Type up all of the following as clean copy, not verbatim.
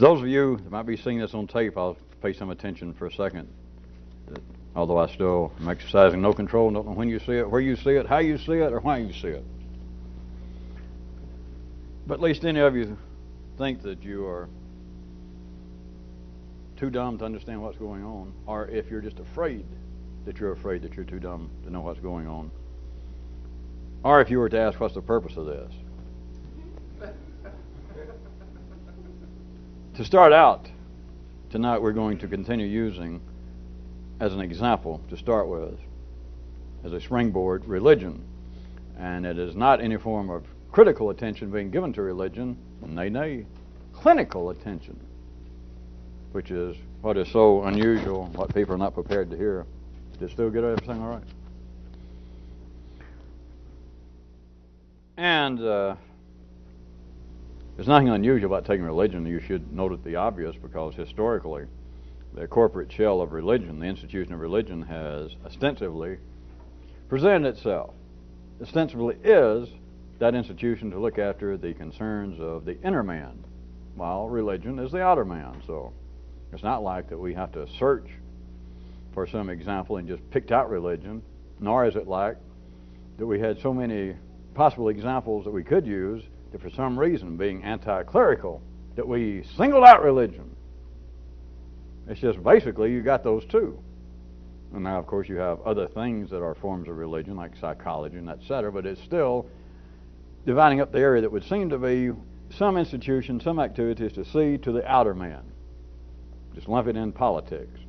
Those of you that might be seeing this on tape, I'll pay some attention for a second. Although I still am exercising no control, don't know when you see it, where you see it, how you see it, or why you see it. But at least any of you think that you are too dumb to understand what's going on, or if you're just afraid that you're too dumb to know what's going on, or if you were to ask what's the purpose of this. To start out, tonight we're going to continue using as an example to start with, as a springboard, religion. And it is not any form of critical attention being given to religion, nay, clinical attention, which is what is so unusual, what people are not prepared to hear. Did you still get everything all right? And there's nothing unusual about taking religion. You should note the obvious, because historically, the corporate shell of religion, the institution of religion, has ostensibly presented itself. Ostensibly is that institution to look after the concerns of the inner man, while religion is the outer man. So it's not like that we have to search for some example and just picked out religion, nor is it like that we had so many possible examples that we could use that for some reason, being anti-clerical, that we singled out religion. It's just basically you got those two. And now, of course, you have other things that are forms of religion, like psychology and etc., but it's still dividing up the area that would seem to be some institution, some activities to see to the outer man. Just lump it in politics.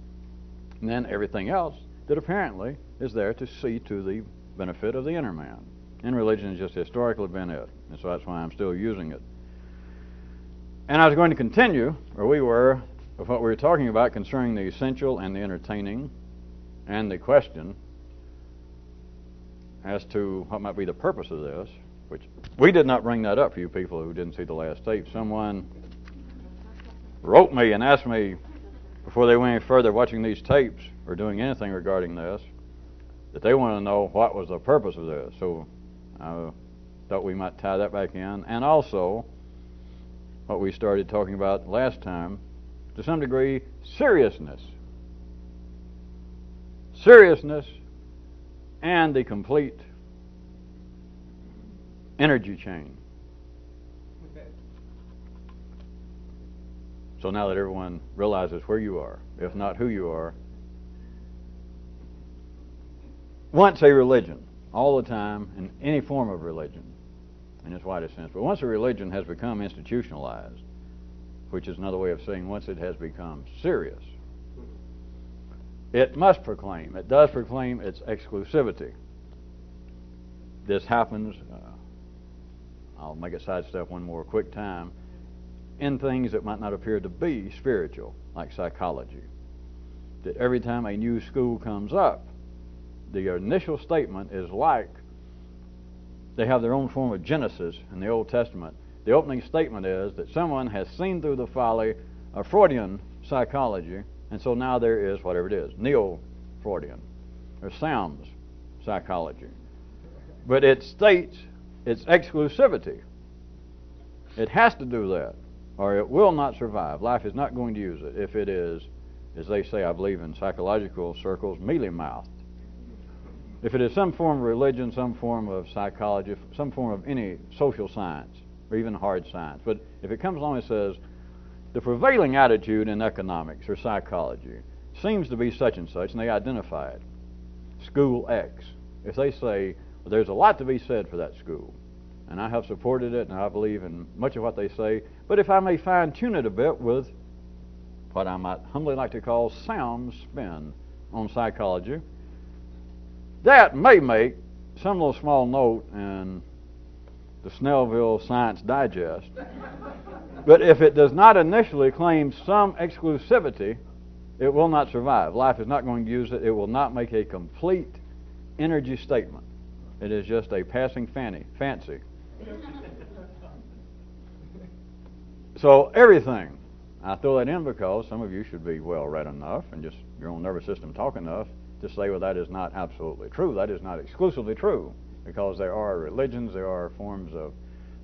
And then everything else that apparently is there to see to the benefit of the inner man. And religion has just historically been it. And so that's why I'm still using it. And I was going to continue, or we were, with what we were talking about concerning the essential and the entertaining, and the question as to what might be the purpose of this, which we did not bring that up for you people who didn't see the last tape. Someone wrote me and asked me before they went any further watching these tapes or doing anything regarding this, that they want to know what was the purpose of this. So I thought we might tie that back in. And also, what we started talking about last time, to some degree, seriousness. Seriousness and the complete energy chain. So now that everyone realizes where you are, if not who you are, once a religion, all the time, in any form of religion, in its widest sense, but once a religion has become institutionalized, which is another way of saying once it has become serious, it must proclaim, it does proclaim its exclusivity. This happens, I'll make it sidestep one more quick time, in things that might not appear to be spiritual, like psychology. That every time a new school comes up, the initial statement is like they have their own form of Genesis in the Old Testament. The opening statement is that someone has seen through the folly of Freudian psychology, and so now there is whatever it is, neo-Freudian, or sounds psychology. But it states its exclusivity. It has to do that, or it will not survive. Life is not going to use it if it is, as they say, I believe in psychological circles, mealy-mouthed. If it is some form of religion, some form of psychology, some form of any social science, or even hard science, but if it comes along and says, the prevailing attitude in economics or psychology seems to be such and such, and they identify it, School X. If they say, well, there's a lot to be said for that school, and I have supported it, and I believe in much of what they say, but if I may fine-tune it a bit with what I might humbly like to call sound spin on psychology, that may make some little small note in the Snellville Science Digest. But if it does not initially claim some exclusivity, it will not survive. Life is not going to use it. It will not make a complete energy statement. It is just a passing fancy. So everything, I throw that in because some of you should be well read enough and just your own nervous system talk enough to say, well, that is not absolutely true. That is not exclusively true, because there are religions, there are forms of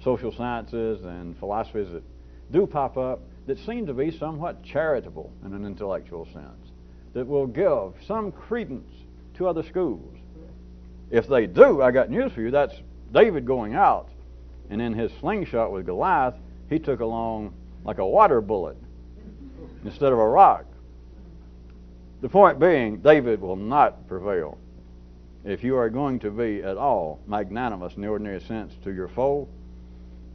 social sciences and philosophies that do pop up that seem to be somewhat charitable in an intellectual sense, that will give some credence to other schools. If they do, I got news for you, that's David going out, and in his slingshot with Goliath, he took along like a water bullet instead of a rock. The point being, David will not prevail. If you are going to be at all magnanimous in the ordinary sense to your foe,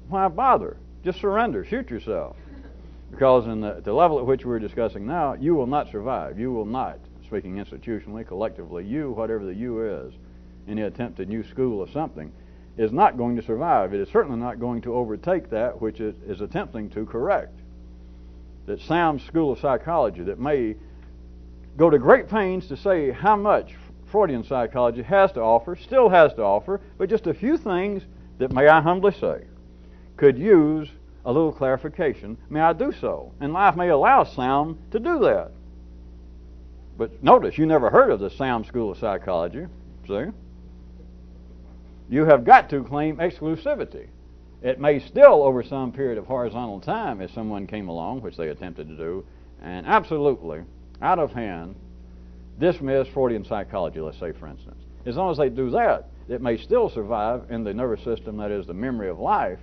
why bother? Just surrender, shoot yourself. Because in the level at which we're discussing now, you will not survive. You will not, speaking institutionally, collectively, you, whatever the you is, any attempted new school of something, is not going to survive. It is certainly not going to overtake that which it is attempting to correct. That sound school of psychology that may go to great pains to say how much Freudian psychology has to offer, still has to offer, but just a few things that, may I humbly say, could use a little clarification. May I do so? And life may allow sound to do that. But notice, you never heard of the sound school of psychology, see? You have got to claim exclusivity. It may still, over some period of horizontal time, if someone came along, which they attempted to do, and absolutely, out of hand, dismiss Freudian psychology, let's say, for instance. As long as they do that, it may still survive in the nervous system that is the memory of life.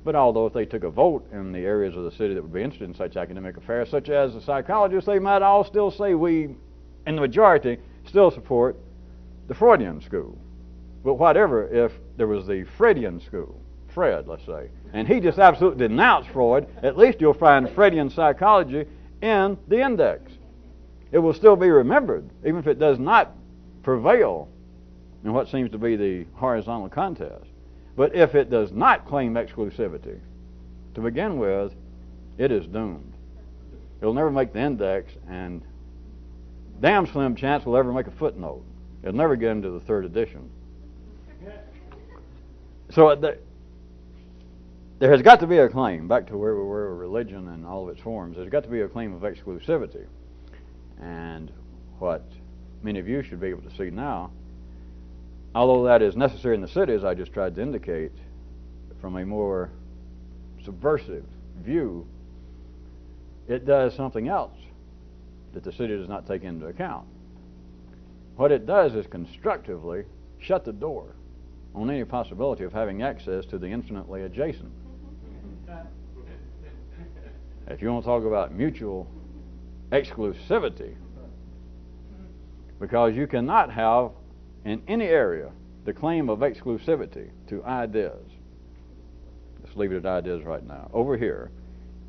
But although if they took a vote in the areas of the city that would be interested in such academic affairs, such as the psychologists, they might all still say we, in the majority, still support the Freudian school. But whatever, if there was the Freudian school, Fred, let's say, and he just absolutely denounced Freud, at least you'll find Freudian psychology in the index. It will still be remembered, even if it does not prevail in what seems to be the horizontal contest. But if it does not claim exclusivity, to begin with, it is doomed. It'll never make the index, and damn slim chance will ever make a footnote. It'll never get into the third edition. So there has got to be a claim, back to where we were, religion and all of its forms, there's got to be a claim of exclusivity. And what many of you should be able to see now, although that is necessary in the city, as I just tried to indicate, from a more subversive view, it does something else that the city does not take into account. What it does is constructively shut the door on any possibility of having access to the infinitely adjacent. If you want to talk about mutual exclusivity, because you cannot have in any area the claim of exclusivity to ideas. Let's leave it at ideas right now. Over here.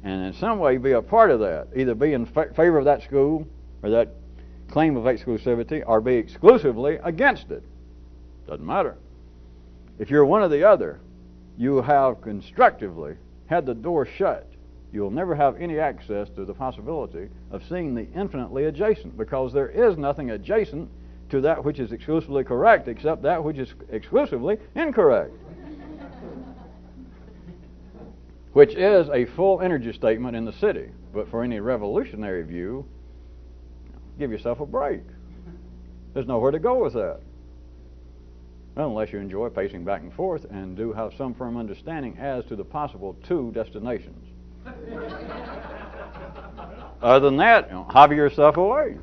And in some way be a part of that. Either be in favor of that school or that claim of exclusivity, or be exclusively against it. Doesn't matter. If you're one or the other, you have constructively had the door shut. You'll never have any access to the possibility of seeing the infinitely adjacent, because there is nothing adjacent to that which is exclusively correct except that which is exclusively incorrect. Which is a full energy statement in the city. But for any revolutionary view, give yourself a break. There's nowhere to go with that. Well, unless you enjoy pacing back and forth and do have some firm understanding as to the possible two destinations. Other than that, hobby yourself away.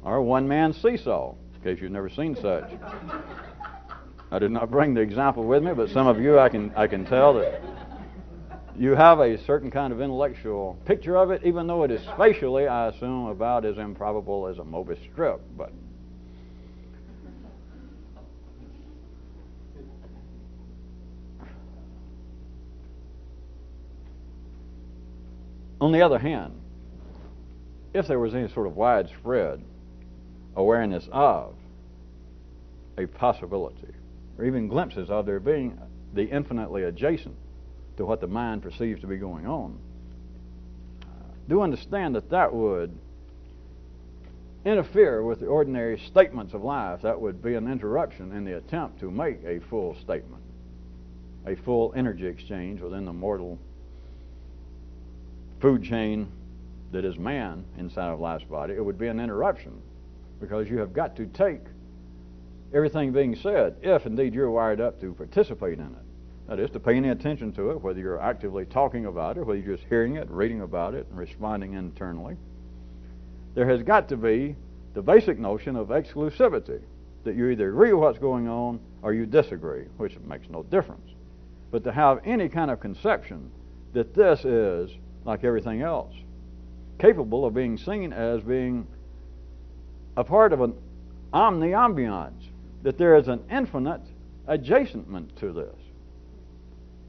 Or one-man seesaw, in case you've never seen such. I did not bring the example with me, but some of you, I can tell that you have a certain kind of intellectual picture of it, even though it is spatially, I assume, about as improbable as a Mobius strip. But on the other hand, if there was any sort of widespread awareness of a possibility, or even glimpses of there being the infinitely adjacent to what the mind perceives to be going on, do understand that that would interfere with the ordinary statements of life. That would be an interruption in the attempt to make a full statement, a full energy exchange within the mortal food chain that is man inside of life's body. It would be an interruption, because you have got to take everything being said, if indeed you're wired up to participate in it. that is, to pay any attention to it, whether you're actively talking about it, whether you're just hearing it, reading about it, and responding internally, there has got to be the basic notion of exclusivity, that you either agree with what's going on or you disagree, which makes no difference. But to have any kind of conception that this is, like everything else, capable of being seen as being a part of an omni-ambiance, that there is an infinite adjacentment to this.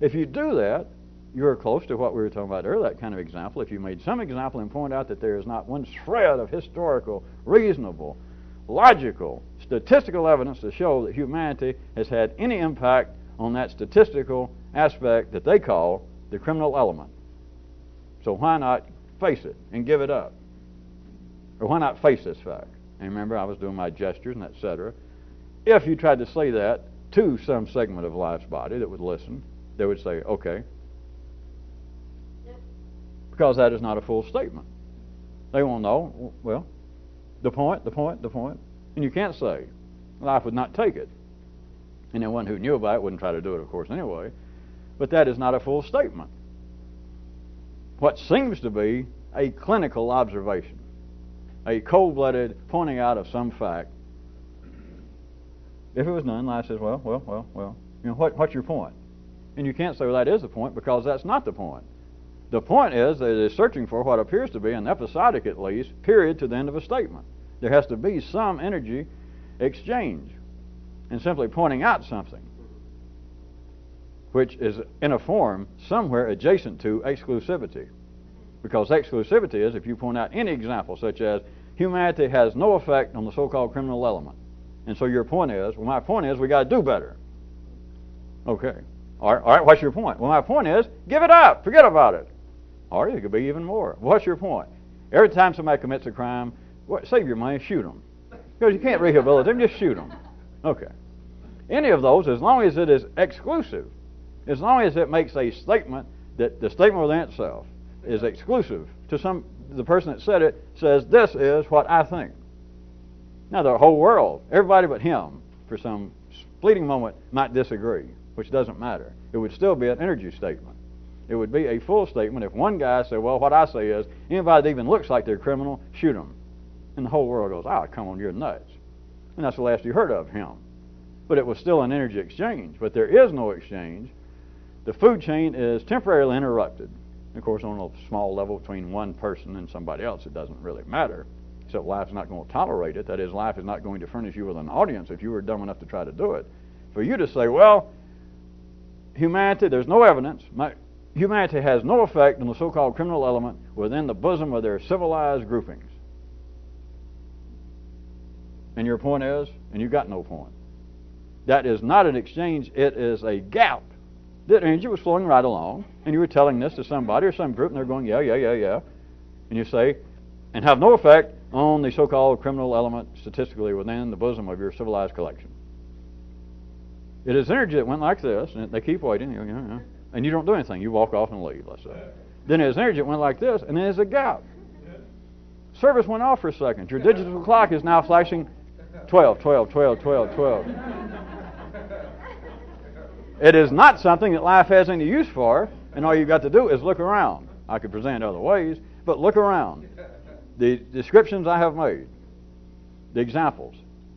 If you do that, you're close to what we were talking about earlier, that kind of example. If you made some example and point out that there is not one shred of historical, reasonable, logical, statistical evidence to show that humanity has had any impact on that statistical aspect that they call the criminal element. So why not face it and give it up? Or why not face this fact? And remember, I was doing my gestures and etc. If you tried to say that to some segment of life's body that would listen, they would say, okay. Because that is not a full statement. They won't know, well, the point. And you can't say, life would not take it. And anyone who knew about it wouldn't try to do it, of course, anyway. But that is not a full statement. What seems to be a clinical observation, a cold-blooded pointing out of some fact. If it was none, life says, well, you know, what's your point? And you can't say, well, that is the point, because that's not the point. The point is that it is searching for what appears to be an episodic, at least, period to the end of a statement. There has to be some energy exchange. And simply pointing out something which is in a form somewhere adjacent to exclusivity. Because exclusivity is if you point out any example, such as humanity has no effect on the so-called criminal element. And so your point is, well, my point is we got to do better. Okay. All right, what's your point? Well, my point is, give it up. Forget about it. Or it could be even more. What's your point? Every time somebody commits a crime, save your money, shoot them. Because you can't rehabilitate them, just shoot them. Okay. Any of those, as long as it is exclusive, as long as it makes a statement that the statement within itself is exclusive to the person that said it says, this is what I think. Now, the whole world, everybody but him, for some fleeting moment, might disagree, which doesn't matter. It would still be an energy statement. It would be a full statement if one guy said, well, what I say is, anybody that even looks like they're a criminal, shoot them. And the whole world goes, oh, come on, you're nuts. And that's the last you heard of him. But it was still an energy exchange. But there is no exchange. The food chain is temporarily interrupted. Of course, on a small level between one person and somebody else, it doesn't really matter. Except life's not going to tolerate it. That is, life is not going to furnish you with an audience if you were dumb enough to try to do it. For you to say, well, humanity, there's no evidence. Humanity has no effect on the so-called criminal element within the bosom of their civilized groupings. And your point is, and you got no point. That is not an exchange, it is a gap. That energy was flowing right along, and you were telling this to somebody or some group, and they're going, yeah. And you say, and have no effect on the so-called criminal element statistically within the bosom of your civilized collection. It is energy that went like this, and they keep waiting, and you don't do anything. You walk off and leave, let's say. Then there's energy that went like this, and then there's a gap. Service went off for a second. Your digital clock is now flashing 12. It is not something that life has any use for, and all you've got to do is look around. I could present other ways, but look around. The descriptions I have made, the examples.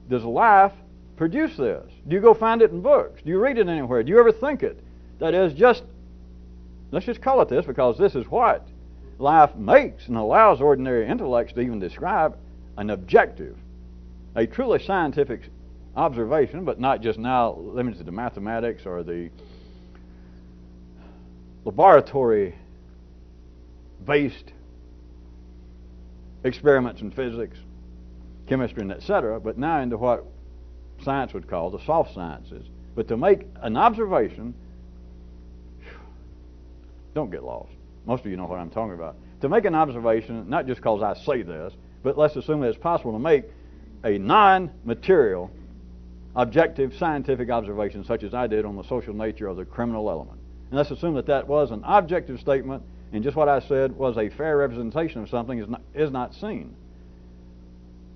Does life produce this? Do you go find it in books? Do you read it anywhere? Do you ever think it? That is just, let's just call it this, because this is what life makes and allows ordinary intellects to even describe an objective, a truly scientific observation, but not just now limited to mathematics or the laboratory-based experiments in physics, chemistry, and etc., but now into what science would call the soft sciences. But to make an observation, don't get lost. Most of you know what I'm talking about. To make an observation, not just because I say this, but let's assume that it's possible to make a non-material, objective, scientific observation such as I did on the social nature of the criminal element. And let's assume that that was an objective statement, and just what I said was a fair representation of something is not seen.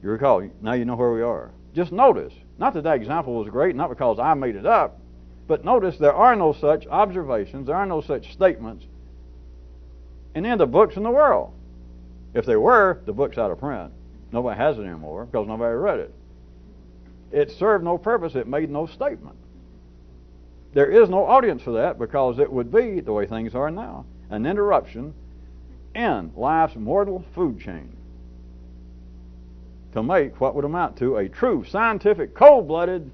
You recall, now you know where we are. Just notice, not that that example was great, not because I made it up, But notice there are no such observations, there are no such statements in any of the books in the world. If there were, the book's out of print. Nobody has it anymore because nobody read it. It served no purpose. It made no statement. There is no audience for that because it would be, the way things are now, an interruption in life's mortal food chain to make what would amount to a true, scientific, cold-blooded,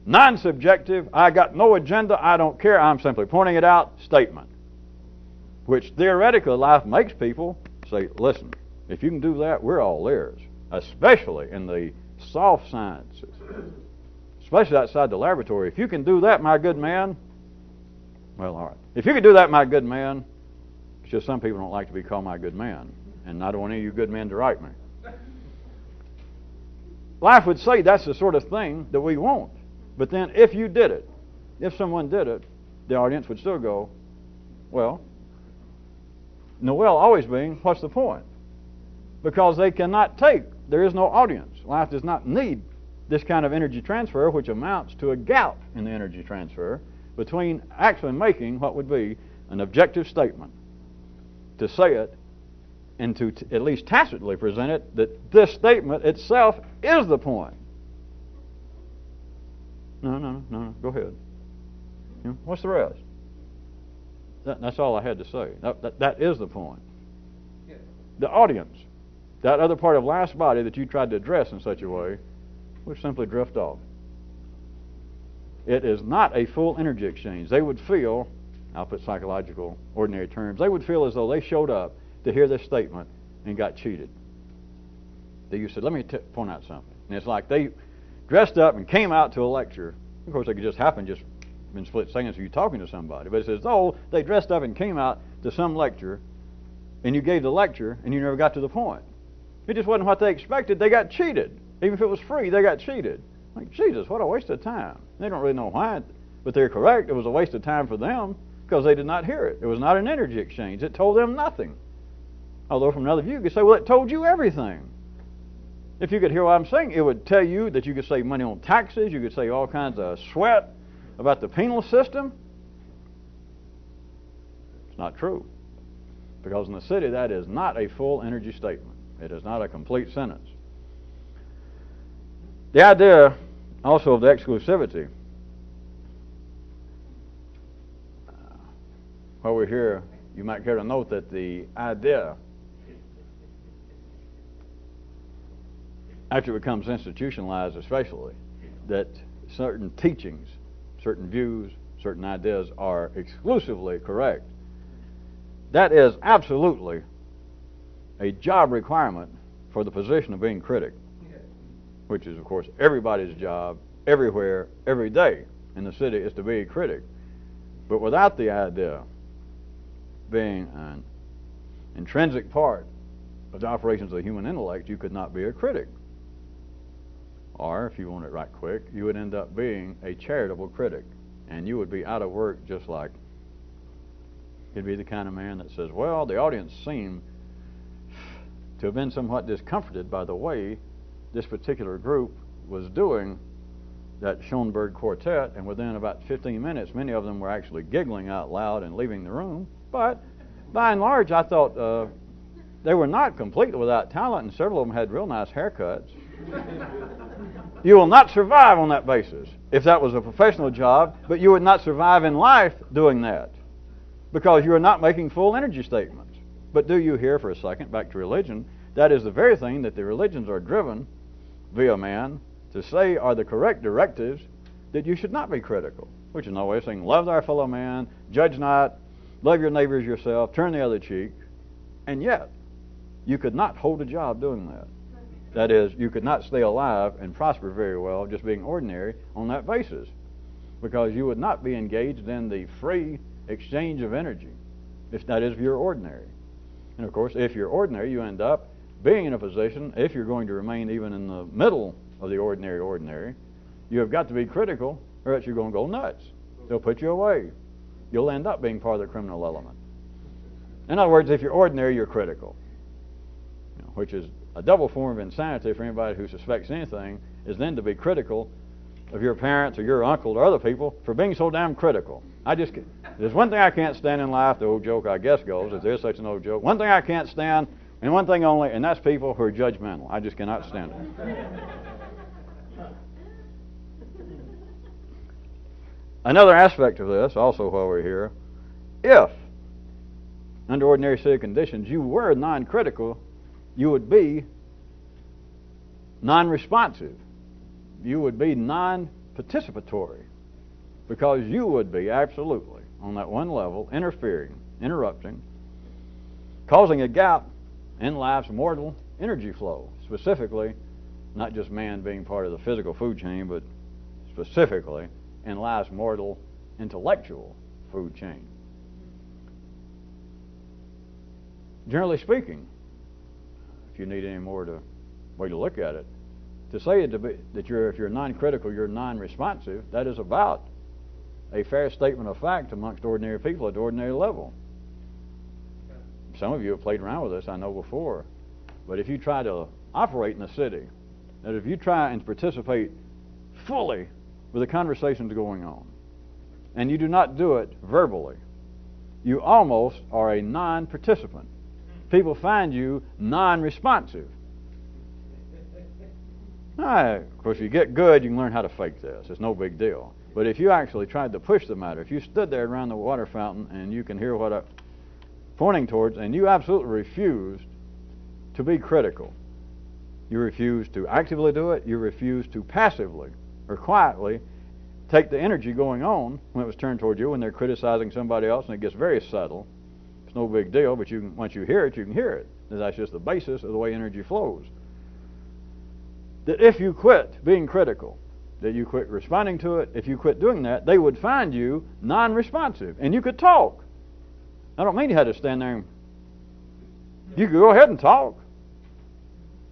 non-subjective, I got no agenda, I don't care, I'm simply pointing it out statement. Which theoretically life makes people say, listen, if you can do that, we're all ears. Especially in the soft sciences. Especially outside the laboratory. If you can do that, my good man, well, all right. If you can do that, my good man, it's just some people don't like to be called my good man. And I don't want any of you good men to write me. Life would say that's the sort of thing that we want. But then if you did it, if someone did it, the audience would still go, well, Noel always being, what's the point? Because they cannot take, there is no audience. Life does not need this kind of energy transfer, which amounts to a gap in the energy transfer between actually making what would be an objective statement, to say it, and to at least tacitly present it that this statement itself is the point. No, go ahead. What's the rest? That's all I had to say. That is the point. Yeah. The audience, that other part of life's body that you tried to address in such a way, would simply drift off. It is not a full energy exchange. They would feel, I'll put psychological, ordinary terms, they would feel as though they showed up to hear this statement and got cheated. You said, let me point out something. And it's like they dressed up and came out to a lecture. Of course, it could just happen just in split seconds of you talking to somebody. But it's as though they dressed up and came out to some lecture, and you gave the lecture, and you never got to the point. It just wasn't what they expected. They got cheated. Even if it was free, they got cheated. Like, Jesus, what a waste of time. They don't really know why, but they're correct. It was a waste of time for them because they did not hear it. It was not an energy exchange. It told them nothing. Although from another view, you could say, well, it told you everything. If you could hear what I'm saying, it would tell you that you could save money on taxes. You could save all kinds of sweat about the penal system. It's not true. Because in the city, that is not a full energy statement. It is not a complete sentence. The idea also of the exclusivity. While we're here, you might care to note that the idea, after it becomes institutionalized especially, that certain teachings, certain views, certain ideas are exclusively correct, that is absolutely a job requirement for the position of being critic, which is, of course, everybody's job, everywhere, every day in the city is to be a critic. But without the idea being an intrinsic part of the operations of the human intellect, you could not be a critic. Or, if you want it right quick, you would end up being a charitable critic. And you would be out of work just like, you'd be the kind of man that says, well, the audience seemed to have been somewhat discomforted by the way this particular group was doing that Schoenberg quartet, and within about 15 minutes, many of them were actually giggling out loud and leaving the room. But by and large, I thought they were not completely without talent, and several of them had real nice haircuts. You will not survive on that basis if that was a professional job, but you would not survive in life doing that because you are not making full energy statements. But do you hear for a second, back to religion, that is the very thing that the religions are driven via man to say are the correct directives, that you should not be critical, which is no way of saying love thy fellow man, judge not, love your neighbor as yourself, turn the other cheek, and yet you could not hold a job doing that. That is, you could not stay alive and prosper very well just being ordinary on that basis, because you would not be engaged in the free exchange of energy, if that is, if you're ordinary. And of course, if you're ordinary, you end up being in a position, if you're going to remain even in the middle of the ordinary, you have got to be critical, or else you're going to go nuts. They'll put you away. You'll end up being part of the criminal element. In other words, if you're ordinary, you're critical, which is a double form of insanity for anybody who suspects anything, is then to be critical of your parents or your uncle or other people for being so damn critical. There's one thing I can't stand in life, the old joke I guess goes, if there's such an old joke, one thing I can't stand, and one thing only, and that's people who are judgmental. I just cannot stand it. Another aspect of this, also while we're here, if, under ordinary city conditions, you were non-critical, you would be non-responsive. You would be non-participatory, because you would be absolutely, on that one level, interfering, interrupting, causing a gap in life's mortal energy flow, specifically, not just man being part of the physical food chain, but specifically in life's mortal intellectual food chain. Generally speaking, if you need any more way to look at it, to say that if you're non-critical, you're non-responsive, that is about a fair statement of fact amongst ordinary people at the ordinary level. Some of you have played around with this, I know before, but if you try to operate in the city, that if you try and participate fully with the conversations going on, and you do not do it verbally, you almost are a non-participant. People find you non-responsive. Of course, if you get good, you can learn how to fake this. It's no big deal. But if you actually tried to push the matter, if you stood there around the water fountain and you can hear what I'm pointing towards, and you absolutely refused to be critical, you refuse to actively do it, you refuse to passively or quietly take the energy going on when it was turned toward you, when they're criticizing somebody else, and it gets very subtle. It's no big deal, but once you hear it, you can hear it. That's just the basis of the way energy flows. That if you quit being critical, that you quit responding to it, if you quit doing that, they would find you non-responsive, and you could talk. I don't mean you had to stand there and you could go ahead and talk,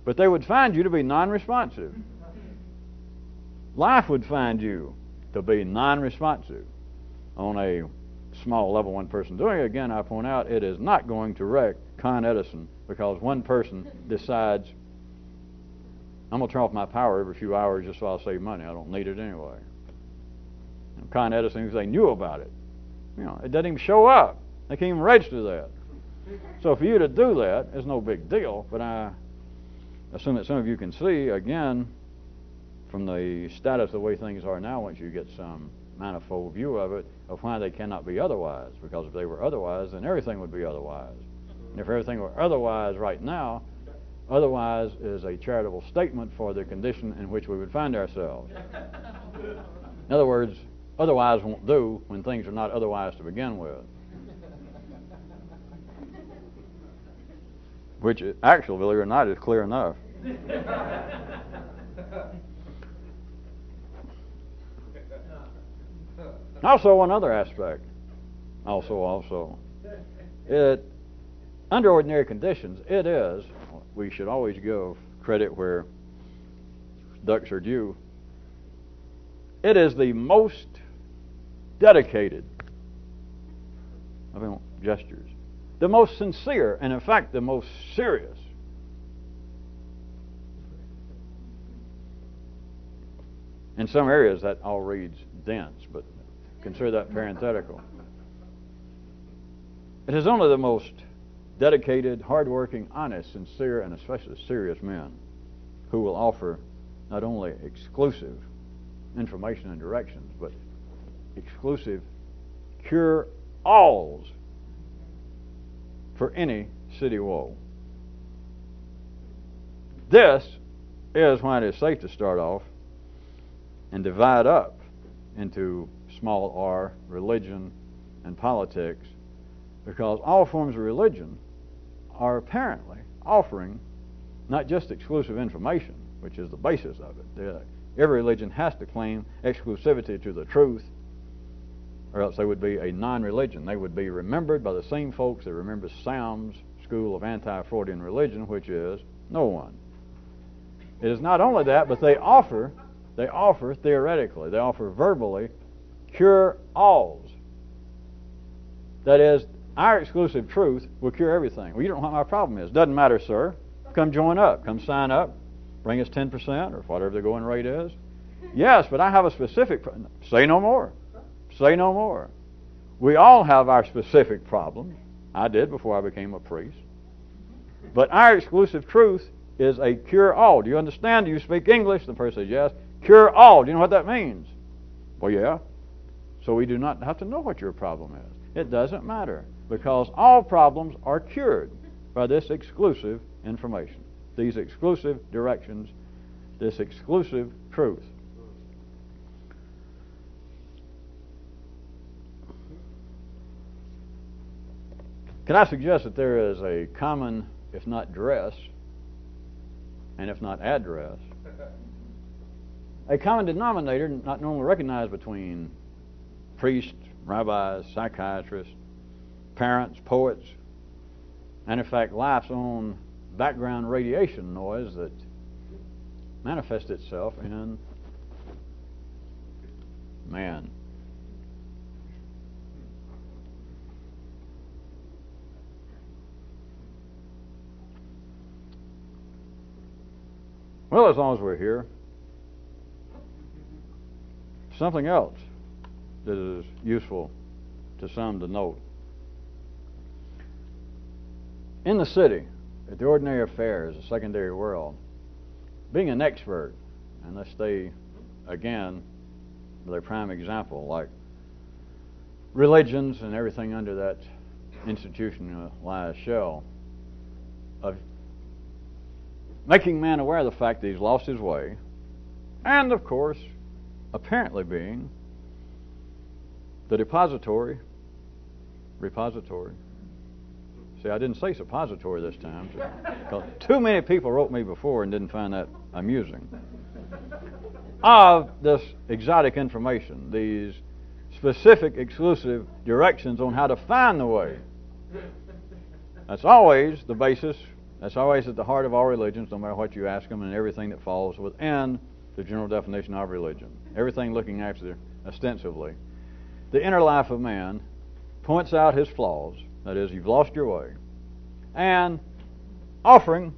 but they would find you to be non-responsive. Life would find you to be non-responsive. On a small level, one person doing it, again, I point out, it is not going to wreck Con Edison because one person decides, I'm going to turn off my power every few hours just so I'll save money. I don't need it anyway. And Con Edison, they knew about it. It doesn't even show up. They can't even register that. So for you to do that is no big deal, but I assume that some of you can see, again, from the status, the way things are now, once you get some manifold view of it, of why they cannot be otherwise. Because if they were otherwise, then everything would be otherwise. And if everything were otherwise right now, otherwise is a charitable statement for the condition in which we would find ourselves. In other words, otherwise won't do when things are not otherwise to begin with. Which actually, believe it or not, is clear enough. Also, one other aspect. Under ordinary conditions, we should always give credit where ducks are due. It is the most dedicated gestures, the most sincere, and in fact, the most serious. In some areas, that all reads dense, but consider that parenthetical. It is only the most dedicated, hardworking, honest, sincere, and especially serious men who will offer not only exclusive information and directions, but exclusive cure-alls for any city woe. This is why it is safe to start off and divide up into small r, religion, and politics, because all forms of religion are apparently offering not just exclusive information, which is the basis of it. Every religion has to claim exclusivity to the truth, or else they would be a non-religion. They would be remembered by the same folks that remember Sam's school of anti-Freudian religion, which is no one. It is not only that, but they offer theoretically, they offer verbally cure-alls. That is, our exclusive truth will cure everything. Well, you don't know what my problem is. Doesn't matter, sir. Come join up. Come sign up. Bring us 10% or whatever the going rate is. Yes, but I have a specific say no more. Say no more. We all have our specific problems. I did before I became a priest. But our exclusive truth is a cure-all. Do you understand? Do you speak English? The person says yes. Cure-all. Do you know what that means? Well, yeah. So we do not have to know what your problem is. It doesn't matter, because all problems are cured by this exclusive information, these exclusive directions, this exclusive truth. Can I suggest that there is a common, if not dress, and if not address, a common denominator not normally recognized between priests, rabbis, psychiatrists, parents, poets, and in fact life's own background radiation noise that manifests itself in man. Well, as long as we're here, something else that is useful to some to note. In the city, at the ordinary affairs, the secondary world, being an expert, and let's stay again with a prime example, like religions and everything under that institutionalized shell, of making man aware of the fact that he's lost his way, and of course, apparently being the repository. See, I didn't say suppository this time, because too many people wrote me before and didn't find that amusing. Of this exotic information, these specific, exclusive directions on how to find the way. That's always the basis. That's always at the heart of all religions, no matter what you ask them, and everything that falls within the general definition of religion. Everything looking after, ostensibly, the inner life of man points out his flaws, that is, you've lost your way, and offering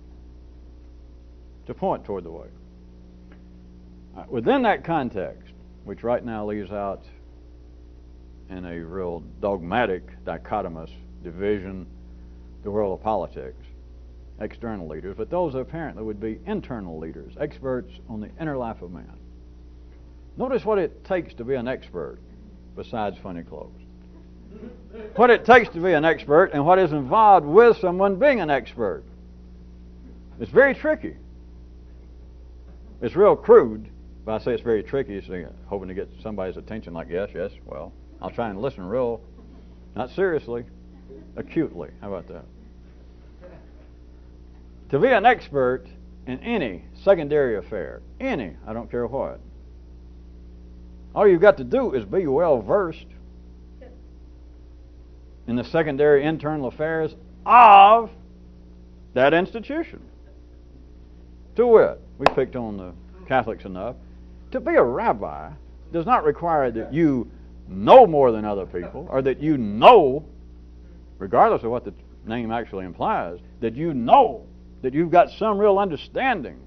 to point toward the way. Within that context, which right now leaves out in a real dogmatic, dichotomous division, the world of politics, external leaders, but those apparently would be internal leaders, experts on the inner life of man. Notice what it takes to be an expert besides funny clothes. What it takes to be an expert and what is involved with someone being an expert. It's very tricky. It's real crude, but I say it's very tricky, so hoping to get somebody's attention like, yes, well, I'll try and listen real, not seriously, acutely. How about that? To be an expert in any secondary affair, I don't care what, all you've got to do is be well versed in the secondary internal affairs of that institution. To wit, we picked on the Catholics enough. To be a rabbi does not require that you know more than other people, or that you know, regardless of what the name actually implies, that you know that you've got some real understanding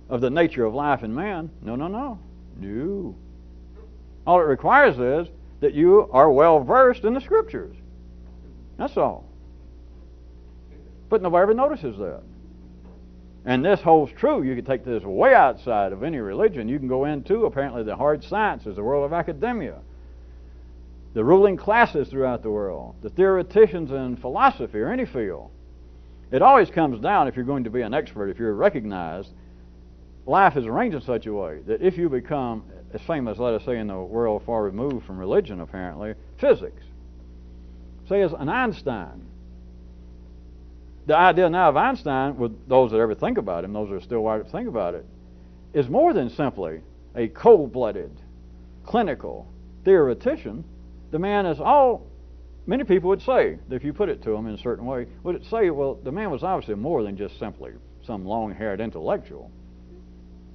of the nature of life in man. No. All it requires is that you are well versed in the Scriptures. That's all. But nobody ever notices that. And this holds true. You can take this way outside of any religion. You can go into, apparently, the hard sciences, the world of academia, the ruling classes throughout the world, the theoreticians in philosophy or any field. It always comes down, if you're going to be an expert, if you're recognized, life is arranged in such a way that if you become as famous, let us say, in the world far removed from religion, apparently, physics. Say as an Einstein. The idea now of Einstein, with those that ever think about him, those that are still wired to think about it, is more than simply a cold-blooded, clinical theoretician. The man is all, many people would say, if you put it to them in a certain way, would it say, well, the man was obviously more than just simply some long-haired intellectual.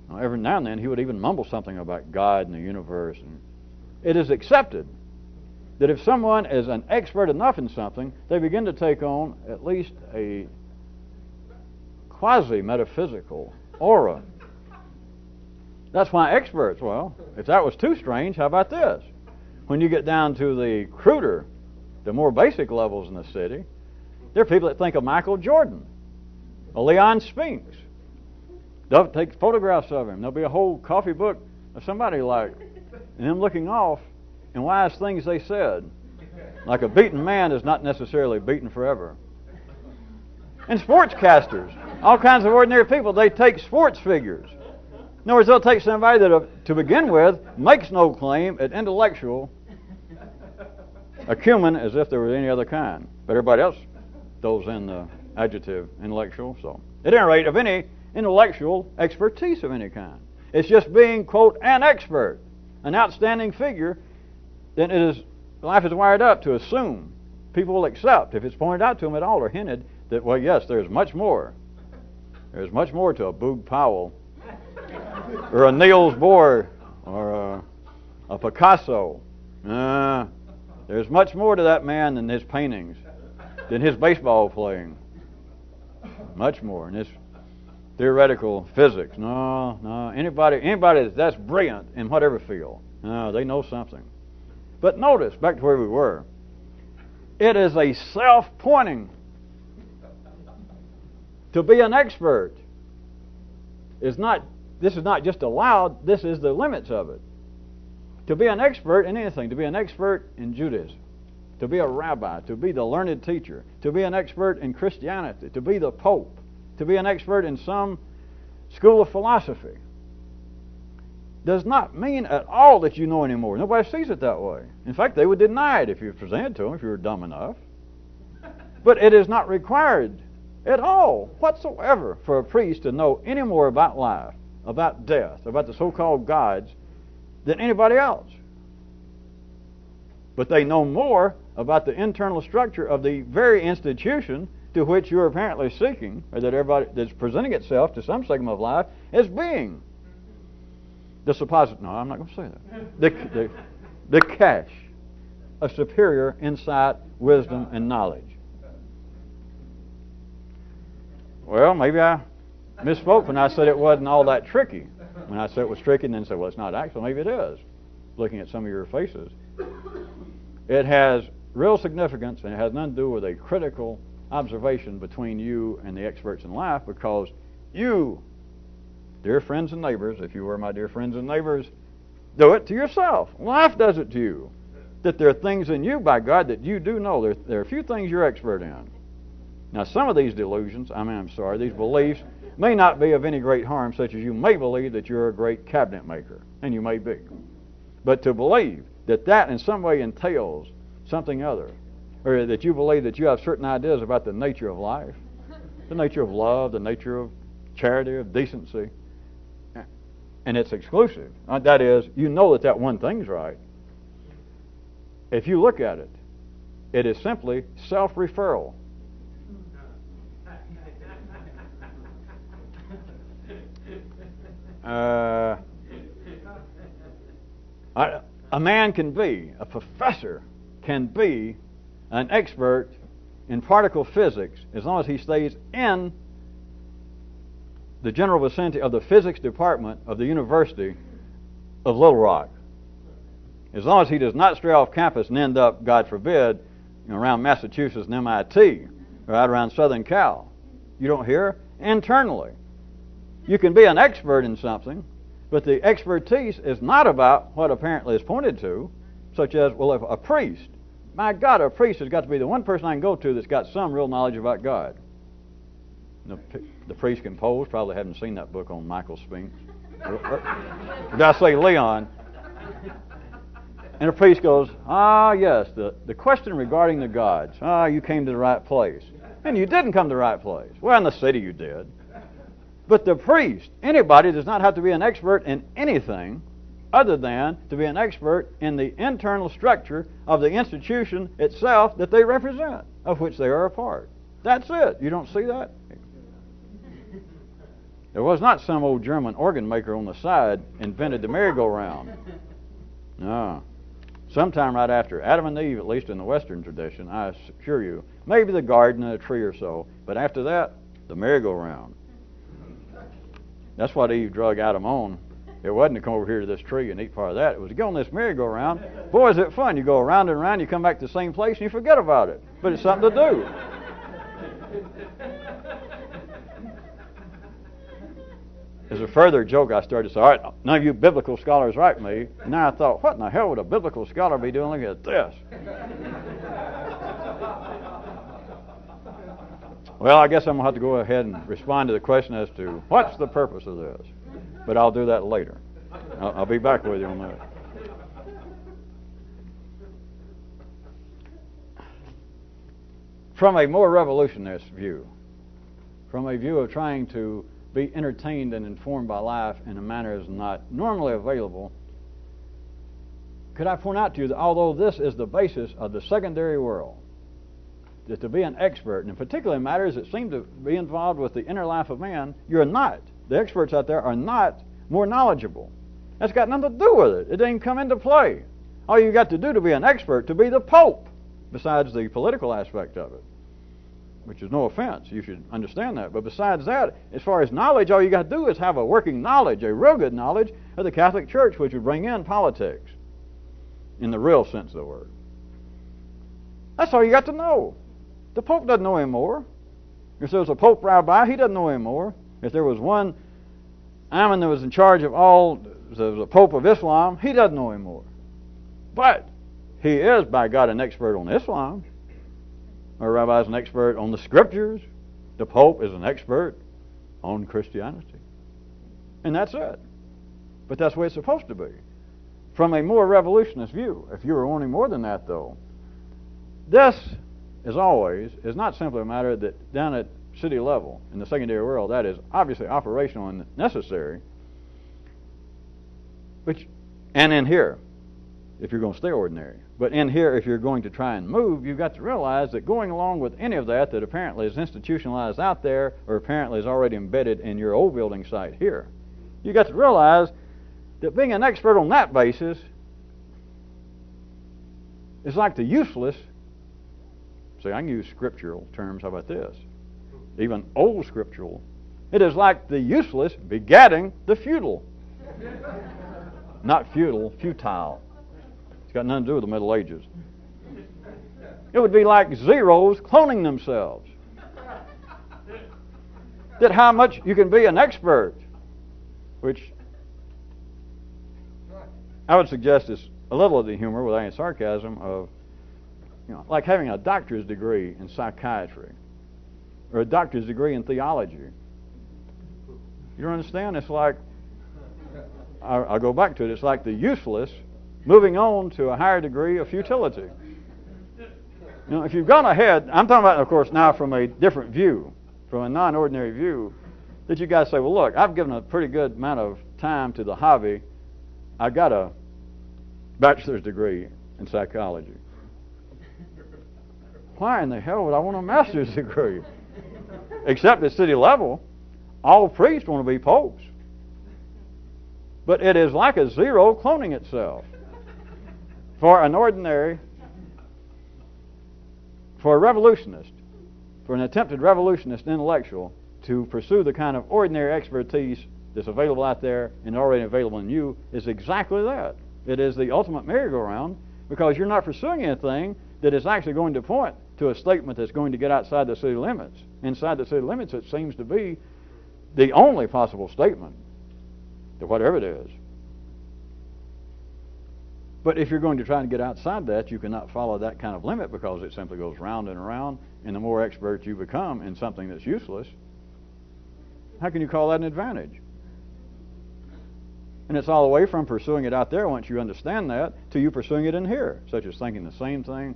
Now, every now and then he would even mumble something about God and the universe. And it is accepted that if someone is an expert enough in something, they begin to take on at least a quasi-metaphysical aura. That's why experts, well, if that was too strange, how about this? When you get down to the cruder, the more basic levels in the city, there are people that think of Michael Jordan, a Leon Spinks. They'll take photographs of him. There'll be a whole coffee book of somebody like them looking off and wise things they said. Like a beaten man is not necessarily beaten forever. And sportscasters, all kinds of ordinary people, they take sports figures. In other words, they'll take somebody that, to begin with, makes no claim at intellectual acumen as if there was any other kind. But everybody else throws in the adjective intellectual. So, at any rate, of any intellectual expertise of any kind. It's just being, quote, an expert, an outstanding figure, then life is wired up to assume people will accept, if it's pointed out to them at all or hinted, that, well, yes, there's much more. There's much more to a Boog Powell or a Niels Bohr or a Picasso. There's much more to that man than his paintings, than his baseball playing. Much more. And his theoretical physics. No. Anybody that's brilliant in whatever field, they know something. But notice, back to where we were, it is a self-pointing. To be an expert this is not just allowed, this is the limits of it. To be an expert in anything, to be an expert in Judaism, to be a rabbi, to be the learned teacher, to be an expert in Christianity, to be the Pope, to be an expert in some school of philosophy, does not mean at all that you know anymore. Nobody sees it that way. In fact, they would deny it if you presented to them, if you were dumb enough. But it is not required at all, whatsoever, for a priest to know any more about life, about death, about the so-called gods, than anybody else. But they know more about the internal structure of the very institution to which you're apparently seeking, or that everybody that's presenting itself to some segment of life as being the suppository. No, I'm not going to say that. The cache of superior insight, wisdom, and knowledge. Well, maybe I misspoke when I said it wasn't all that tricky. When I said it was tricky and then said, well, it's not actual, maybe it is, looking at some of your faces. It has real significance, and it has nothing to do with a critical observation between you and the experts in life, because you, dear friends and neighbors, if you were my dear friends and neighbors, do it to yourself. Life does it to you. That there are things in you, by God, that you do know. There are a few things you're expert in. Now, some of these delusions, these beliefs, may not be of any great harm, such as you may believe that you're a great cabinet maker, and you may be. But to believe that in some way entails something other, or that you believe that you have certain ideas about the nature of life, the nature of love, the nature of charity, of decency, and it's exclusive. That is, you know that one thing's right. If you look at it, it is simply self-referral. A man can be, a professor can be an expert in particle physics as long as he stays in the general vicinity of the physics department of the University of Little Rock. As long as he does not stray off campus and end up, God forbid, around Massachusetts and MIT, or out around Southern Cal. You don't hear? Internally. You can be an expert in something, but the expertise is not about what apparently is pointed to, such as, well, if a priest, my God, a priest has got to be the one person I can go to that's got some real knowledge about God. The priest can pose. Probably haven't seen that book on Michael Spinks. Did I say Leon? And the priest goes, yes, the question regarding the gods. You came to the right place. And you didn't come to the right place. Well, in the city you did. But the priest, anybody, does not have to be an expert in anything other than to be an expert in the internal structure of the institution itself that they represent, of which they are a part. That's it. You don't see that? There was not some old German organ maker on the side invented the merry-go-round. No. Sometime right after Adam and Eve, at least in the Western tradition, I assure you, maybe the garden and a tree or so, but after that, the merry-go-round. That's what Eve drug Adam on. It wasn't to come over here to this tree and eat part of that. It was to go on this merry-go-round. Boy, is it fun. You go around and around, you come back to the same place, and you forget about it. But it's something to do. As a further joke, I started to say, all right, none of you biblical scholars write me. And now I thought, what in the hell would a biblical scholar be doing looking at this? Well, I guess I'm going to have to go ahead and respond to the question as to what's the purpose of this. But I'll do that later. I'll be back with you on that. From a more revolutionist view, from a view of trying to be entertained and informed by life in a manner that is not normally available, could I point out to you that although this is the basis of the secondary world, that to be an expert, and in particular matters that seem to be involved with the inner life of man, you're not. The experts out there are not more knowledgeable. That's got nothing to do with it. It doesn't come into play. All you got to do to be an expert, to be the Pope, besides the political aspect of it, which is no offense. You should understand that. But besides that, as far as knowledge, all you got to do is have a working knowledge, a real good knowledge of the Catholic Church, which would bring in politics in the real sense of the word. That's all you got to know. The Pope doesn't know any more. If there was a Pope rabbi, he doesn't know any more. If there was one Imam that was in charge of all, there was a Pope of Islam, he doesn't know any more. But he is, by God, an expert on Islam. Our rabbi is an expert on the Scriptures. The Pope is an expert on Christianity. And that's it. But that's the way it's supposed to be. From a more revolutionist view, if you were wanting more than that, though, this, as always, is not simply a matter that down at city level, in the secondary world, that is obviously operational and necessary, and in here, if you're going to stay ordinary. But in here, if you're going to try and move, you've got to realize that going along with any of that apparently is institutionalized out there or apparently is already embedded in your old building site here, you've got to realize that being an expert on that basis is like the useless. See, I can use scriptural terms. How about this? Even old scriptural. It is like the useless begatting the futile. Not futile, futile. It's got nothing to do with the Middle Ages. It would be like zeros cloning themselves. That how much you can be an expert, which I would suggest is a little of the humor without any sarcasm of, like having a doctor's degree in psychiatry or a doctor's degree in theology. You don't understand? It's like, I'll go back to it, it's like the useless moving on to a higher degree of futility. If you've gone ahead, I'm talking about, of course, now from a different view, from a non-ordinary view, that you guys say, well, look, I've given a pretty good amount of time to the hobby. I got a bachelor's degree in psychology. Why in the hell would I want a master's degree? Except at city level, all priests want to be popes. But it is like a zero cloning itself. For an ordinary, for a revolutionist, for an attempted revolutionist intellectual to pursue the kind of ordinary expertise that's available out there and already available in you is exactly that. It is the ultimate merry-go-round because you're not pursuing anything that is actually going to point to a statement that's going to get outside the city limits. Inside the city limits, it seems to be the only possible statement to whatever it is. But if you're going to try and get outside that, you cannot follow that kind of limit because it simply goes round and around, and the more expert you become in something that's useless, how can you call that an advantage? And it's all the way from pursuing it out there once you understand that to you pursuing it in here, such as thinking the same thing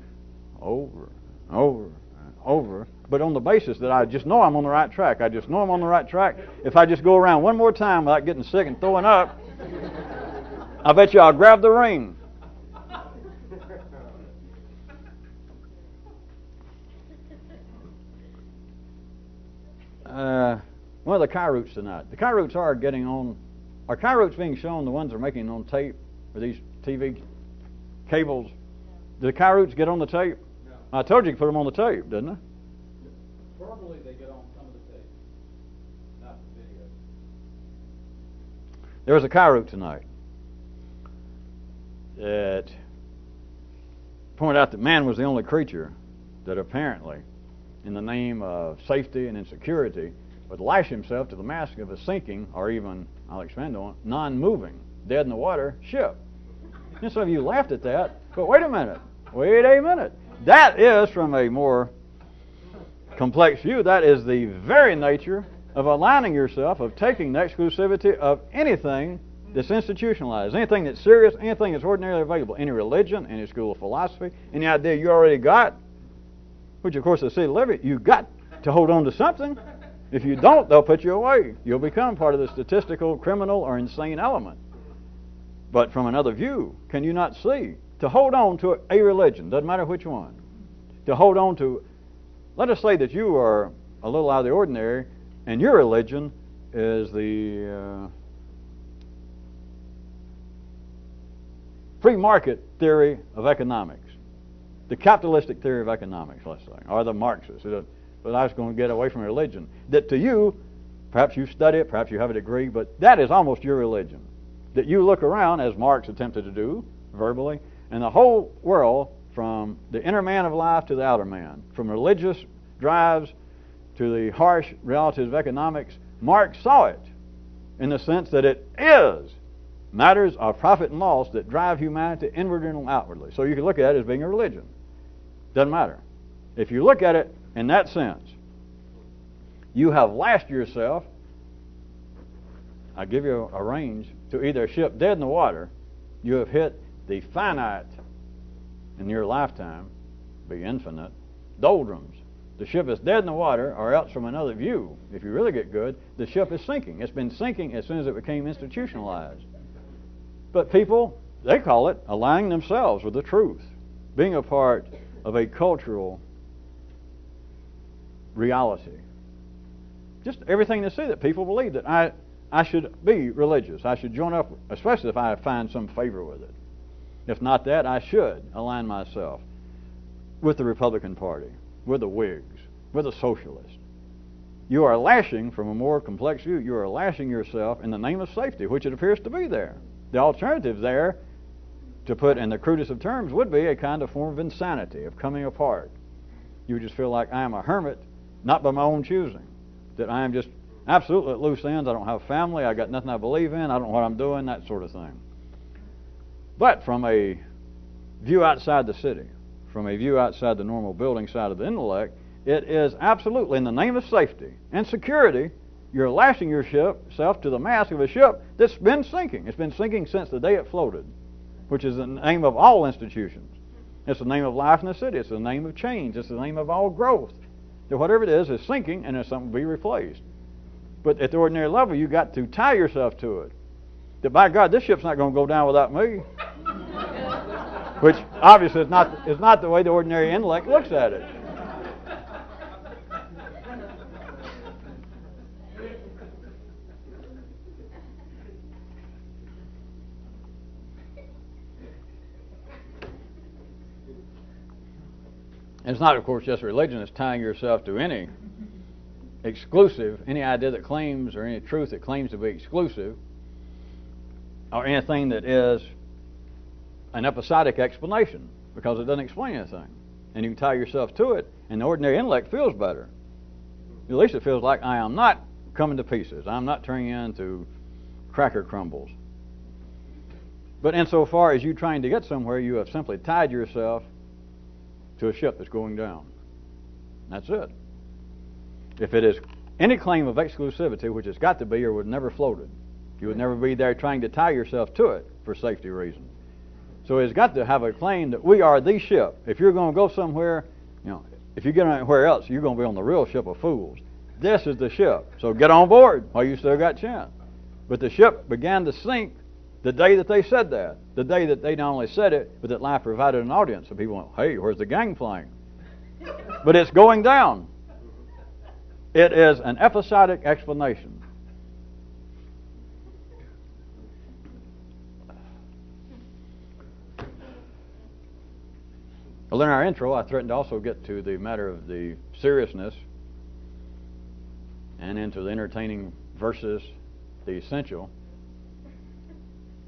over and over and over, but on the basis that I just know I'm on the right track. I just know I'm on the right track. If I just go around one more time without getting sick and throwing up, I bet you I'll grab the ring. One of the chi roots tonight. The chi roots are getting on. Are chi roots being shown, the ones that are making on tape, or these TV cables? Do the chi roots get on the tape? No. I told you to put them on the tape, didn't I? Verbally, they get on some of the tape, not the video. There was a Cairo tonight that pointed out that man was the only creature that apparently, in the name of safety and insecurity, would lash himself to the mast of a sinking, or even, I'll expand on it, non-moving, dead in the water ship. And some of you laughed at that, but wait a minute. That is, from a more complex view, that is the very nature of aligning yourself, of taking the exclusivity of anything that's institutionalized, anything that's serious, anything that's ordinarily available, any religion, any school of philosophy, any idea you already got, which of course is the seed of liberty. You got to hold on to something. If you don't, they'll put you away. You'll become part of the statistical, criminal, or insane element. But from another view, can you not see? To hold on to a religion, doesn't matter which one, to hold on to, let us say that you are a little out of the ordinary, and your religion is the free market theory of economics, the capitalistic theory of economics, let's say, or the Marxists. But I was going to get away from religion. That to you, perhaps you study it, perhaps you have a degree, but that is almost your religion. That you look around, as Marx attempted to do, verbally, and the whole world, from the inner man of life to the outer man, from religious drives to the harsh realities of economics, Marx saw it in the sense that it is matters of profit and loss that drive humanity inward and outwardly. So you can look at it as being a religion. Doesn't matter. If you look at it in that sense, you have lashed yourself, I give you a range, to either a ship dead in the water, you have hit the finite in your lifetime, be infinite, doldrums. The ship is dead in the water, or else from another view, if you really get good, the ship is sinking. It's been sinking as soon as it became institutionalized. But people, they call it aligning themselves with the truth, being a part of a cultural reality. Just everything they see that people believe that I should be religious. I should join up, especially if I find some favor with it. If not that, I should align myself with the Republican Party, with the Whigs, with the Socialists. You are lashing, from a more complex view, you are lashing yourself in the name of safety, which it appears to be there. The alternative there, to put in the crudest of terms, would be a kind of form of insanity, of coming apart. You just feel like I am a hermit, not by my own choosing. That I am just absolutely at loose ends. I don't have family. I got nothing I believe in. I don't know what I'm doing, that sort of thing. But from a view outside the city, from a view outside the normal building side of the intellect, it is absolutely in the name of safety and security, you're lashing yourself to the mast of a ship that's been sinking. It's been sinking since the day it floated, which is the name of all institutions. It's the name of life in the city. It's the name of change. It's the name of all growth. That whatever it is sinking, and there's something to be replaced. But at the ordinary level, you got to tie yourself to it. That by God, this ship's not going to go down without me. Which obviously is not the way the ordinary intellect looks at it. And it's not, of course, just religion. It's tying yourself to any exclusive, any idea that claims, or any truth that claims to be exclusive, or anything that is an episodic explanation, because it doesn't explain anything. And you can tie yourself to it, and the ordinary intellect feels better. At least it feels like I am not coming to pieces. I'm not turning into cracker crumbles. But insofar as you trying to get somewhere, you have simply tied yourself to a ship that's going down. That's it. If it is any claim of exclusivity, which it's got to be or would never floated, you would never be there trying to tie yourself to it for safety reasons. So it's got to have a claim that we are the ship. If you're going to go somewhere, if you get anywhere else, you're going to be on the real ship of fools. This is the ship. So get on board while you still got chance. But the ship began to sink the day that they said that. The day that they not only said it, but that life provided an audience. So people went, hey, where's the gangplank? But it's going down. It is an episodic explanation. Well, in our intro, I threatened to also get to the matter of the seriousness and into the entertaining versus the essential.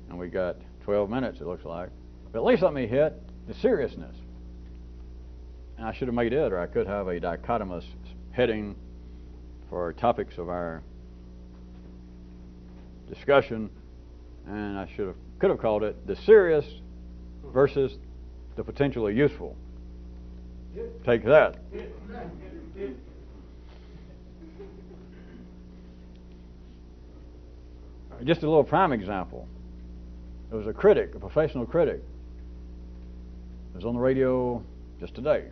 and we got 12 minutes, it looks like. But at least let me hit the seriousness. And I should have made it, or I could have a dichotomous heading for topics of our discussion, and I could have called it the serious versus the potentially useful. Take that. Just a little prime example. There was a critic, a professional critic. It was on the radio just today.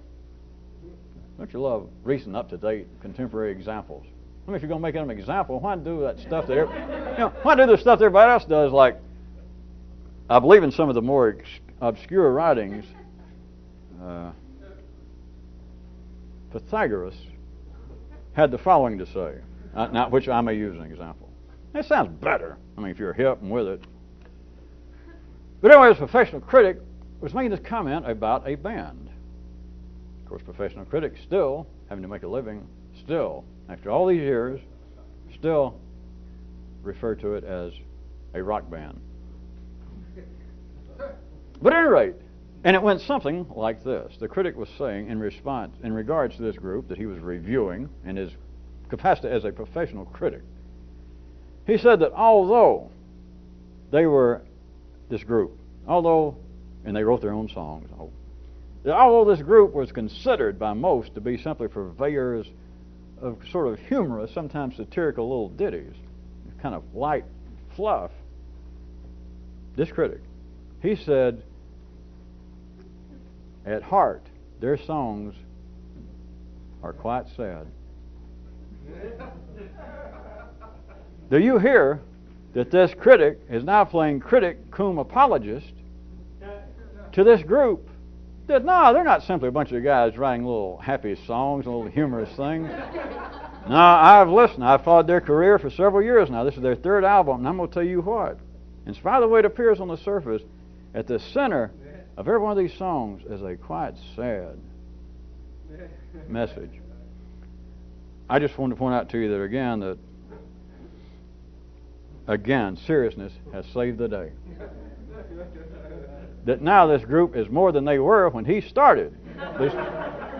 Don't you love recent, up-to-date, contemporary examples? I mean, if you're going to make them an example, why do that stuff that why do the stuff that everybody else does? Like, I believe in some of the more obscure writings. Pythagoras had the following to say, now which I may use as an example. It sounds better. I mean, if you're hip and with it. But anyway, this professional critic was making this comment about a band. Of course, professional critics still having to make a living, still, after all these years, still refer to it as a rock band. But at any rate, and it went something like this. The critic was saying in response, in regards to this group that he was reviewing in his capacity as a professional critic, he said that although they were this group, and they wrote their own songs, although this group was considered by most to be simply purveyors of sort of humorous, sometimes satirical little ditties, kind of light fluff, this critic, he said, at heart, their songs are quite sad. Do you hear that this critic is now playing critic cum apologist to this group? That no, they're not simply a bunch of guys writing little happy songs, little humorous things. No, I've listened. I've followed their career for several years now. This is their third album, and I'm going to tell you what. In spite of the way it appears on the surface, at the center of every one of these songs is a quite sad message. I just wanted to point out to you that again, seriousness has saved the day. That now this group is more than they were when he started. At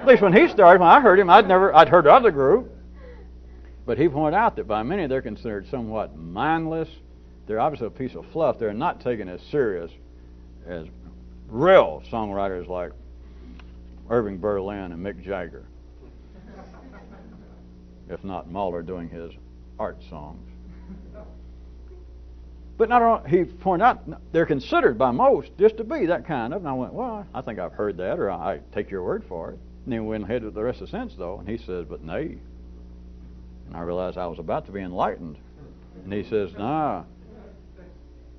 least when he started, when I heard him, I'd heard of the group. But he pointed out that by many they're considered somewhat mindless. They're obviously a piece of fluff. They're not taken as serious as real songwriters like Irving Berlin and Mick Jagger, if not Mahler doing his art songs. But not only, he pointed out they're considered by most just to be that kind of. And I went, well, I think I've heard that, or I take your word for it. And then went ahead with the rest of the sentence, though, and he says, but nay. And I realized I was about to be enlightened. And he says, nah.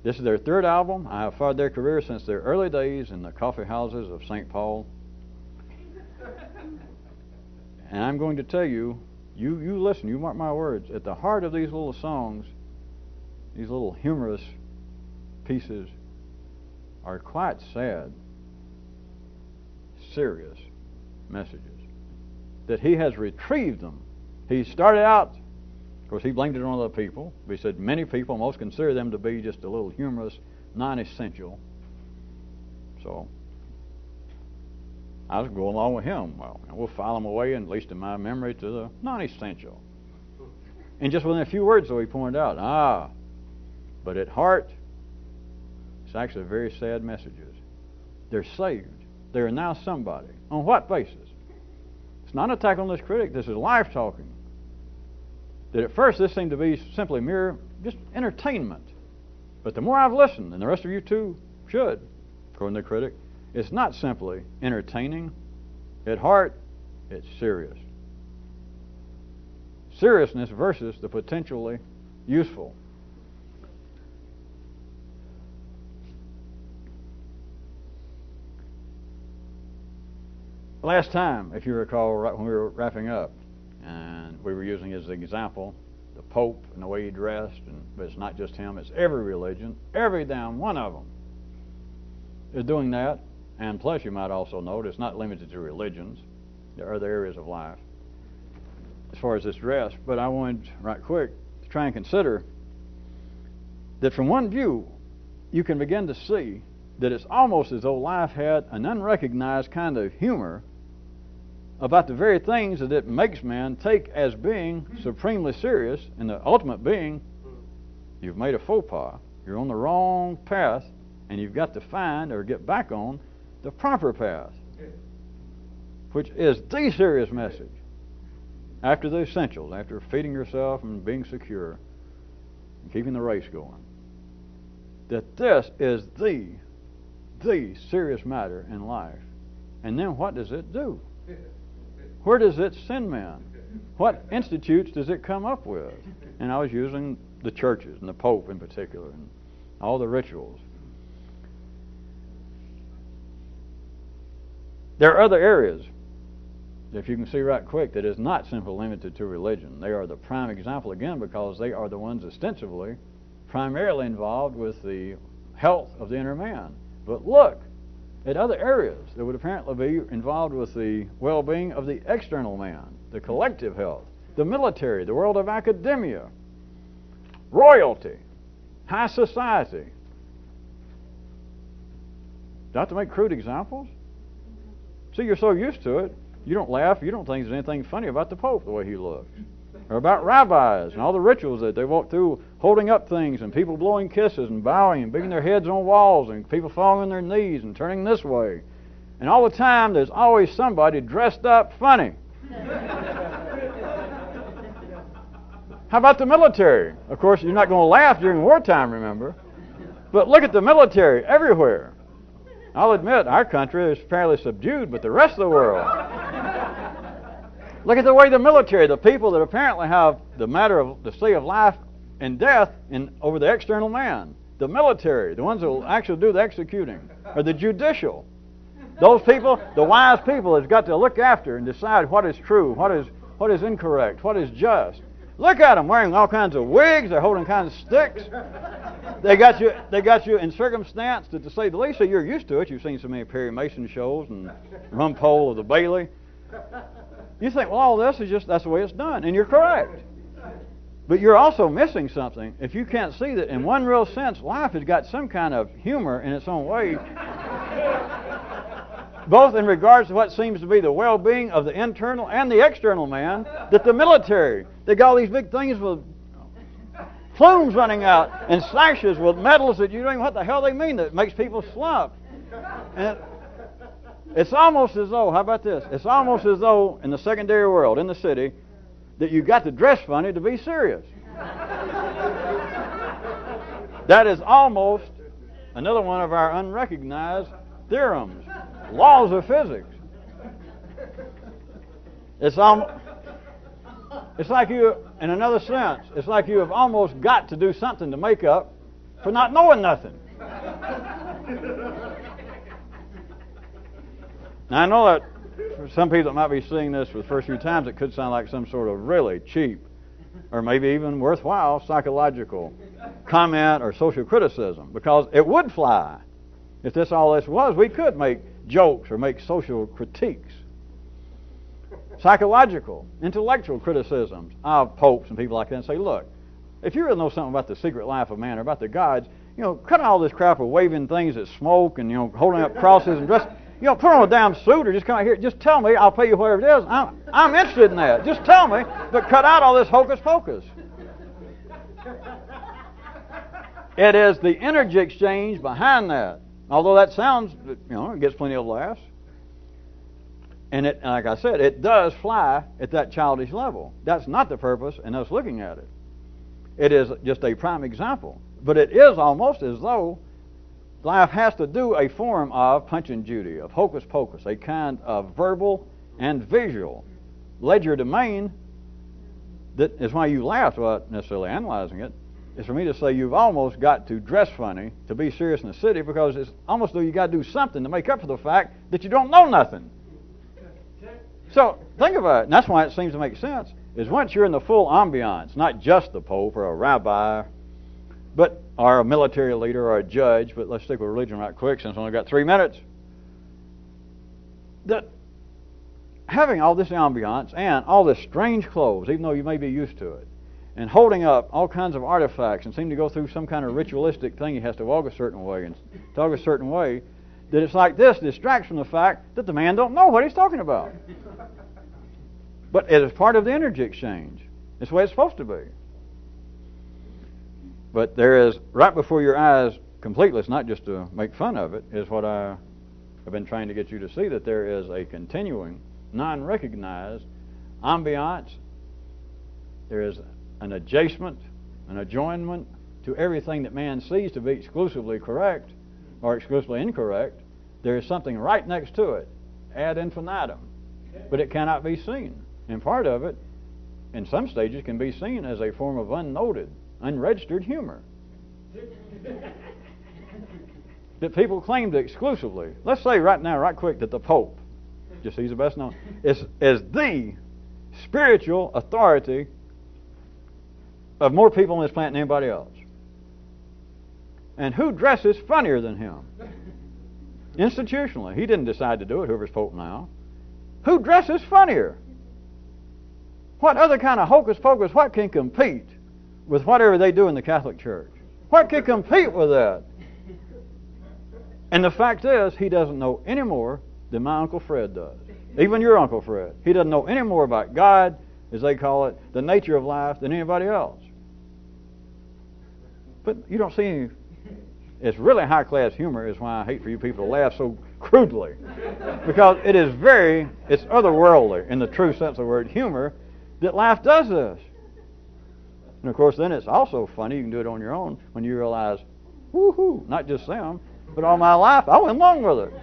This is their third album. I have followed their career since their early days in the coffee houses of St. Paul. And I'm going to tell you, you listen, you mark my words, at the heart of these little songs, these little humorous pieces are quite sad, serious messages. That he has retrieved them. He started out, of course, he blamed it on other people. But he said many people most consider them to be just a little humorous, non-essential. So I was going along with him. Well, we'll file them away, at least in my memory, to the non-essential. And just within a few words, though, he pointed out, but at heart, it's actually very sad messages. They're saved. They are now somebody. On what basis? It's not an attack on this critic. This is life talking. That at first this seemed to be simply mere just entertainment. But the more I've listened, and the rest of you too should, according to the critic, it's not simply entertaining. At heart, it's serious. Seriousness versus the potentially useful. Last time, if you recall, right when we were wrapping up, and we were using as an example the Pope and the way he dressed, but it's not just him, it's every religion, every damn one of them is doing that. And plus, you might also note, it's not limited to religions. There are other areas of life as far as this dress. But I wanted, right quick, to try and consider that from one view, you can begin to see that it's almost as though life had an unrecognized kind of humor about the very things that it makes man take as being supremely serious, and the ultimate being, you've made a faux pas. You're on the wrong path, and you've got to find or get back on the proper path, which is the serious message. After the essentials, after feeding yourself and being secure and keeping the race going, that this is the serious matter in life. And then what does it do? Where does it send man? What institutes does it come up with? And I was using the churches and the Pope in particular and all the rituals. There are other areas, if you can see right quick, that is not simply limited to religion. They are the prime example again because they are the ones ostensibly primarily involved with the health of the inner man. But look at other areas that would apparently be involved with the well-being of the external man, the collective health, the military, the world of academia, royalty, high society. Not to make crude examples. See, you're so used to it, you don't laugh, you don't think there's anything funny about the Pope, the way he looks. Or about rabbis and all the rituals that they walk through, holding up things and people blowing kisses and bowing and banging their heads on walls and people falling on their knees and turning this way. And all the time there's always somebody dressed up funny. How about the military? Of course, you're not going to laugh during wartime, remember. But look at the military everywhere. I'll admit, our country is fairly subdued, but the rest of the world. Look at the way the military, the people that apparently have the matter of the sea of life and death over the external man. The military, the ones that will actually do the executing, or the judicial. Those people, the wise people, has got to look after and decide what is true, what is incorrect, what is just. Look at them wearing all kinds of wigs. They're holding kinds of sticks. They got you in circumstance that, to say the least, so you're used to it. You've seen so many Perry Mason shows and Rumpole of the Bailey. You think, well, all this is just, that's the way it's done. And you're correct. But you're also missing something if you can't see that in one real sense, life has got some kind of humor in its own way, both in regards to what seems to be the well-being of the internal and the external man, that the military, they got all these big things with plumes running out and slashes with medals that you don't even know what the hell they mean, that makes people slump. And it's almost as though, how about this? It's almost as though in the secondary world, in the city, that you got to dress funny to be serious. That is almost another one of our unrecognized theorems, laws of physics. It's like you, in another sense, it's like you have almost got to do something to make up for not knowing nothing. Now, I know that for some people that might be seeing this for the first few times, it could sound like some sort of really cheap or maybe even worthwhile psychological comment or social criticism, because it would fly. If this all this was, we could make jokes or make social critiques. Psychological, intellectual criticisms of popes and people like that, and say, look, if you really know something about the secret life of man or about the gods, cut all this crap of waving things that smoke and, holding up crosses and dress. Put on a damn suit or just come out here. Just tell me. I'll pay you whatever it is. I'm interested in that. Just tell me. But cut out all this hocus pocus. It is the energy exchange behind that. Although that sounds, it gets plenty of laughs. And it, like I said, it does fly at that childish level. That's not the purpose in us looking at it. It is just a prime example. But it is almost as though life has to do a form of Punch and Judy, of hocus pocus, a kind of verbal and visual legerdemain that is why you laughed without necessarily analyzing it, is for me to say you've almost got to dress funny to be serious in the city, because it's almost though you got to do something to make up for the fact that you don't know nothing. So think about it, and that's why it seems to make sense, is once you're in the full ambiance, not just the Pope or a rabbi, or a military leader or a judge, but let's stick with religion right quick since we only got 3 minutes, that having all this ambiance and all this strange clothes, even though you may be used to it, and holding up all kinds of artifacts and seem to go through some kind of ritualistic thing. He has to walk a certain way and talk a certain way. That it's like this distracts from the fact that the man don't know what he's talking about. But it is part of the energy exchange. It's the way it's supposed to be. But there is, right before your eyes completely, it's not just to make fun of it, is what I have been trying to get you to see, that there is a continuing, non-recognized ambiance. There is an adjustment, an adjoinement to everything that man sees to be exclusively correct or exclusively incorrect. There is something right next to it, ad infinitum, but it cannot be seen. And part of it, in some stages, can be seen as a form of unnoted, unregistered humor that people claim to exclusively. Let's say right now, right quick, that the Pope, just he's the best known, is the spiritual authority of more people on this planet than anybody else. And who dresses funnier than him? Institutionally. He didn't decide to do it, whoever's Pope now. Who dresses funnier? What other kind of hocus pocus, what can compete with whatever they do in the Catholic Church? What can compete with that? And the fact is, he doesn't know any more than my Uncle Fred does. Even your Uncle Fred. He doesn't know any more about God, as they call it, the nature of life, than anybody else. But you don't see any. It's really high-class humor is why I hate for you people to laugh so crudely. Because it is it's otherworldly, in the true sense of the word humor, that life does this. And of course, then it's also funny, you can do it on your own, when you realize, woohoo, not just them, but all my life, I went along with it.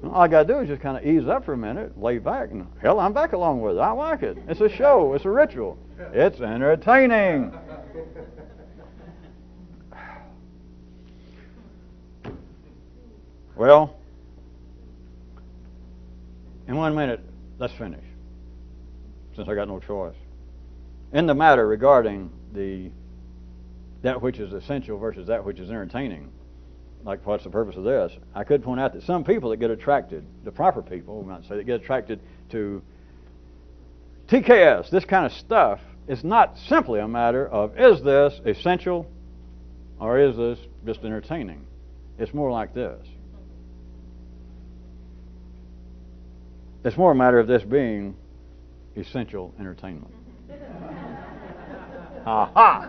All I got to do is just kind of ease up for a minute, lay back, and hell, I'm back along with it. I like it. It's a show. It's a ritual. It's entertaining. Well, in 1 minute, let's finish, since I got no choice. In the matter regarding that which is essential versus that which is entertaining, like what's the purpose of this, I could point out that some people that get attracted, the proper people, we might say, that get attracted to TKS, this kind of stuff, is not simply a matter of, is this essential or is this just entertaining? It's more like this. It's more a matter of this being essential entertainment. Ha ha!